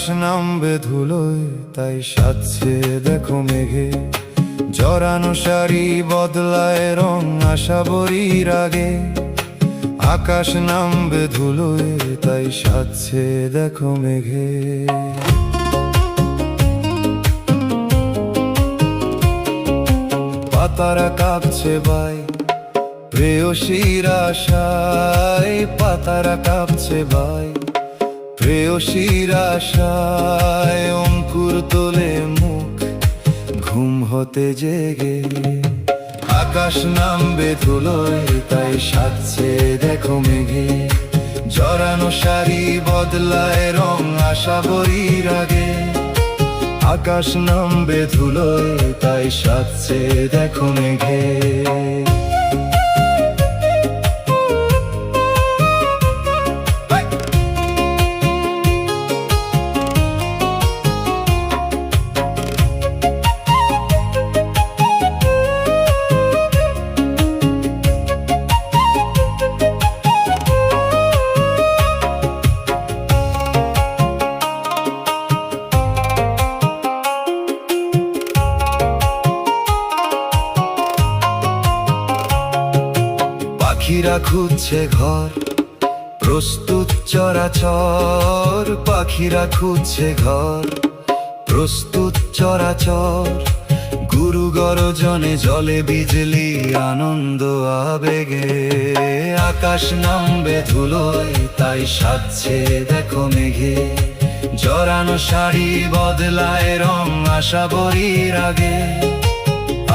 আকাশ নামবে ধুলোয় তাই সাজছে দেখো মেঘে, জড়ানো শাড়ি বদলায় রং আশা বরির আগে। আকাশ নামবে ধুলোয় তাই সাজছে দেখো মেঘে। পাতারা কাঁপছে ভাই প্রেয়সীর আশায়, পাতারা কাঁপছে ভাই প্রেয়সীর আশায়। অঙ্কুর তোলে মুখ ঘুম হতে জেগে, আকাশ নামবে ধুলোয় তাই সাজছে দেখো মেঘে, জড়ানো শাড়ি বদলায় রং আশা বরির আগে। আকাশ নামবে ধুলোয় তাই সাজছে দেখো মেঘে। পাখিরা খুঁজছে ঘর প্রস্তুত চরাচর, পাখিরা খুঁজছে ঘর প্রস্তুত চরাচর। গুরু গর্জনে জলে বিজলি আনন্দ আবেগে, আকাশ নামবে ধুলোয় তাই সাজছে দেখো মেঘে, জড়ানো শাড়ি বদলায় রং আশা বরির আগে।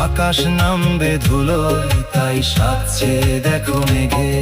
আকাশ নামবে ধুলোয় তাই সাজছে দেখো মেঘে।